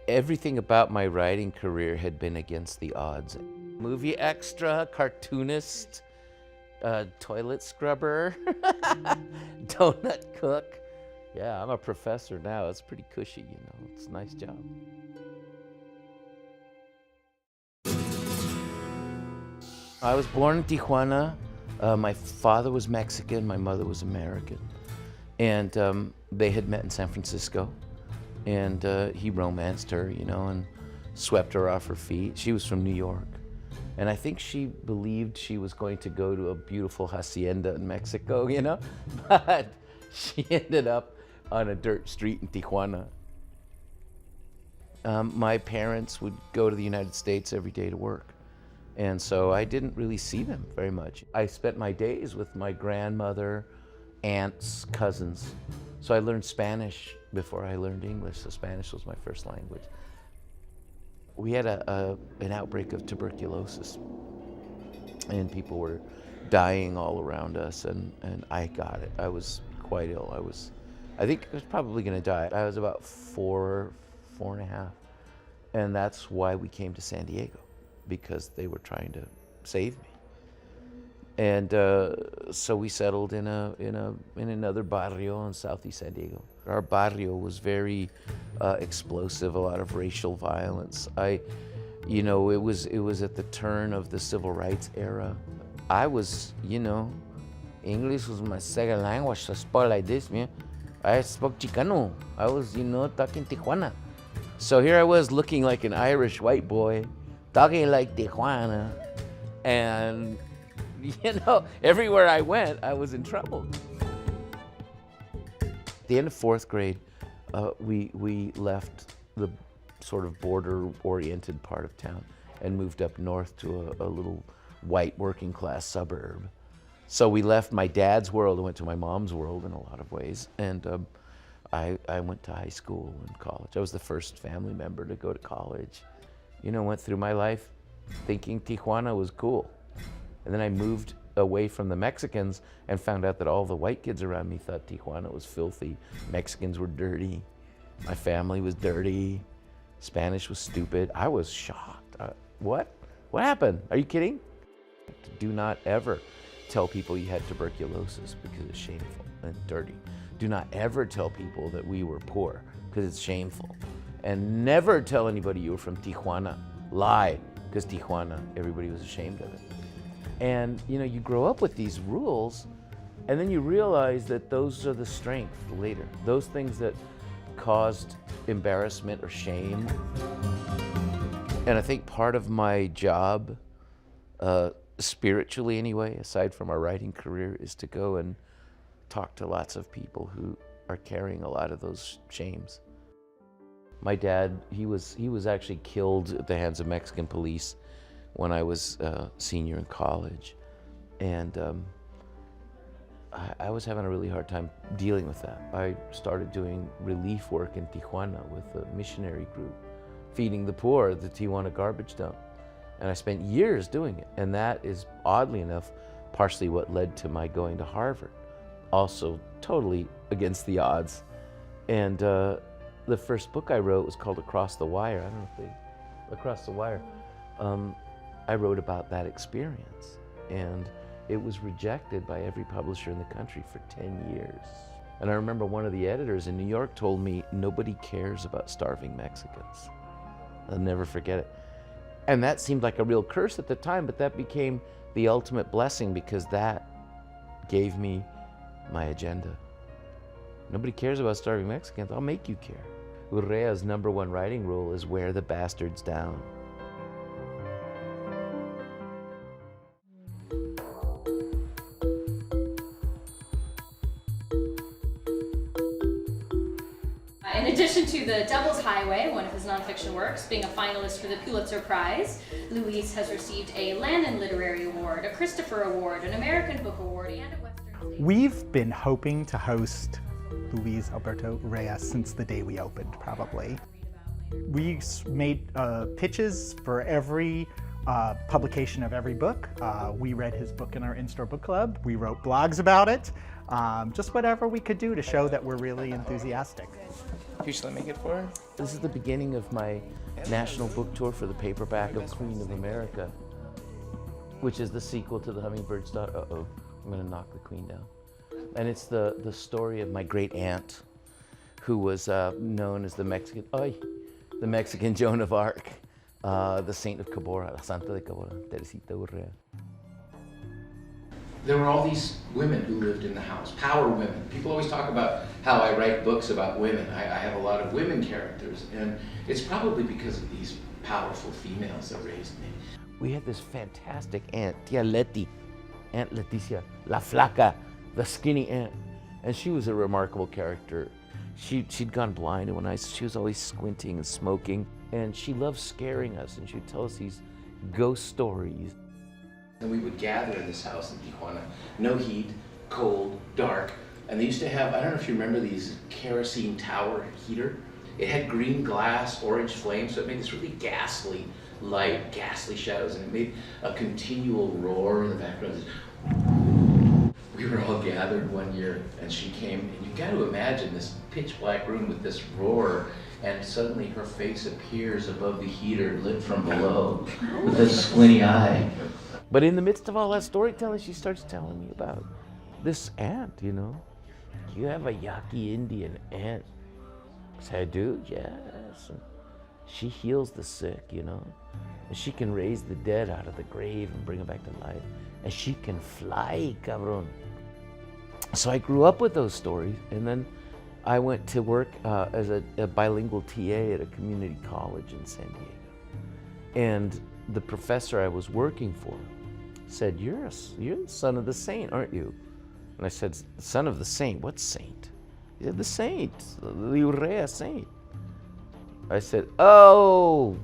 Everything about my writing career had been against the odds. Movie extra, cartoonist, toilet scrubber, donut cook. Yeah, I'm a professor now. It's pretty cushy, you know. It's a nice job. I was born in Tijuana. My father was Mexican, my mother was American. And they had met in San Francisco. And he romanced her, you know, and swept her off her feet. She was from New York. And I think she believed she was going to go to a beautiful hacienda in Mexico, you know? But she ended up on a dirt street in Tijuana. My parents would go to the United States every day to work. And so I didn't really see them very much. I spent my days with my grandmother, aunts, cousins. So I learned Spanish before I learned English, so Spanish was my first language. We had an outbreak of tuberculosis, and people were dying all around us, and I got it. I was quite ill. I think I was probably gonna die. I was about four and a half, and that's why we came to San Diego, because they were trying to save me. And so we settled in another barrio in Southeast San Diego. Our barrio was very explosive, a lot of racial violence. You know, it was at the turn of the civil rights era. I was, you know, English was my second language. I spoke like this, man. I spoke Chicano. I was, you know, talking Tijuana. So here I was looking like an Irish white boy, talking like Tijuana, and you know, everywhere I went, I was in trouble. At the end of fourth grade, we left the sort of border-oriented part of town and moved up north to a little white working-class suburb. So we left my dad's world and went to my mom's world in a lot of ways. And I went to high school and college. I was the first family member to go to college. You know, went through my life thinking Tijuana was cool. And then I moved away from the Mexicans and found out that all the white kids around me thought Tijuana was filthy. Mexicans were dirty. My family was dirty. Spanish was stupid. I was shocked. What? What happened? Are you kidding? Do not ever tell people you had tuberculosis because it's shameful and dirty. Do not ever tell people that we were poor because it's shameful. And never tell anybody you were from Tijuana. Lie, because Tijuana, everybody was ashamed of it. And you know, you grow up with these rules, and then you realize that those are the strength later. Those things that caused embarrassment or shame. And I think part of my job, spiritually anyway, aside from our writing career, is to go and talk to lots of people who are carrying a lot of those shames. My dad, he was actually killed at the hands of Mexican police when I was a senior in college. And I was having a really hard time dealing with that. I started doing relief work in Tijuana with a missionary group, feeding the poor at the Tijuana garbage dump. And I spent years doing it. And that is, oddly enough, partially what led to my going to Harvard. Also totally against the odds. And the first book I wrote was called Across the Wire. I don't know if they, Across the Wire. I wrote about that experience, and it was rejected by every publisher in the country for 10 years. And I remember one of the editors in New York told me, nobody cares about starving Mexicans. I'll never forget it. And that seemed like a real curse at the time, but that became the ultimate blessing because that gave me my agenda. Nobody cares about starving Mexicans, I'll make you care. Urrea's #1 writing rule is wear the bastards down. In addition to The Devil's Highway, one of his nonfiction works, being a finalist for the Pulitzer Prize, Luis has received a Lannan Literary Award, a Christopher Award, an American Book Award, and a Western... We've been hoping to host Luis Alberto Urrea since the day we opened, probably. We made pitches for every publication of every book. We read his book in our in-store book club. We wrote blogs about it. Just whatever we could do to show that we're really enthusiastic. Here, shall I make it for her? This is the beginning of my national book tour for the paperback of Queen of America, which is the sequel to the Hummingbird's Daughter. Uh-oh, I'm gonna knock the Queen down. And it's the story of my great aunt, who was known as the Mexican Joan of Arc, the Saint of Cabora, la Santa de Cabora, Teresita Urrea. There were all these women who lived in the house, power women. People always talk about how I write books about women. I have a lot of women characters, and it's probably because of these powerful females that raised me. We had this fantastic aunt, Tia Leti, Aunt Leticia, La Flaca, the skinny aunt, and she was a remarkable character. She'd gone blind, and she was always squinting and smoking, and she loved scaring us, and she'd tell us these ghost stories. And we would gather in this house in Tijuana. No heat, cold, dark. And they used to have, I don't know if you remember these kerosene tower heater. It had green glass, orange flame, so it made this really ghastly light, ghastly shadows, and it made a continual roar in the background. We were all gathered one year, and she came, and you got to imagine this pitch black room with this roar, and suddenly her face appears above the heater, lit from below, with a squinty eye. But in the midst of all that storytelling, she starts telling me about this aunt, you know. You have a Yaqui Indian aunt. I said, I do, yes. And she heals the sick, you know. And she can raise the dead out of the grave and bring them back to life. And she can fly, cabron. So I grew up with those stories, and then I went to work as a bilingual TA at a community college in San Diego. And the professor I was working for said, you're the son of the saint, aren't you? And I said, son of the saint? What saint? He said, the saint, the Urrea saint. I said, oh,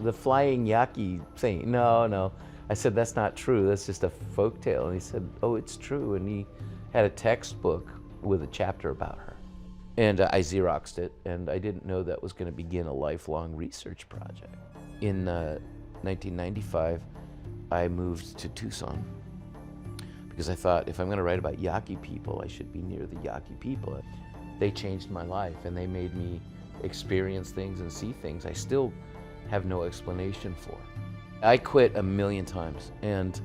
the flying Yaqui saint. No. I said, that's not true. That's just a folk tale. And he said, oh, it's true. And he had a textbook with a chapter about her. And I Xeroxed it, and I didn't know that was going to begin a lifelong research project. In 1995, I moved to Tucson because I thought if I'm going to write about Yaqui people, I should be near the Yaqui people. They changed my life, and they made me experience things and see things I still have no explanation for. I quit a million times, and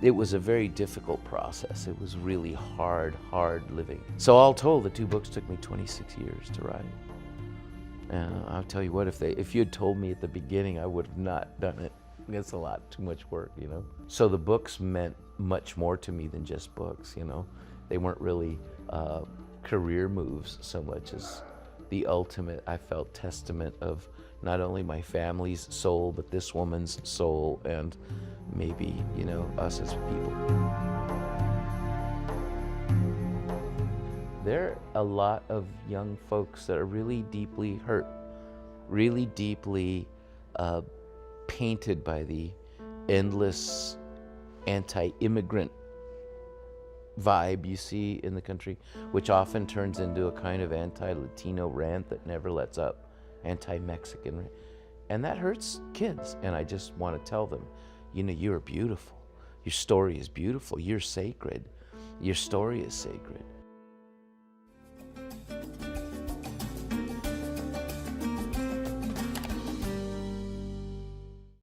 it was a very difficult process. It was really hard living. So all told, the two books took me 26 years to write. And I'll tell you what, if you had told me at the beginning, I would have not done it. It's a lot too much work, you know. So the books meant much more to me than just books, you know. They weren't really career moves so much as the ultimate, I felt, testament of not only my family's soul, but this woman's soul, and maybe, you know, us as people. There are a lot of young folks that are really deeply hurt, really deeply painted by the endless anti-immigrant vibe you see in the country, which often turns into a kind of anti-Latino rant that never lets up, anti-Mexican rant. And that hurts kids, and I just want to tell them, you know, you're beautiful. Your story is beautiful. You're sacred. Your story is sacred.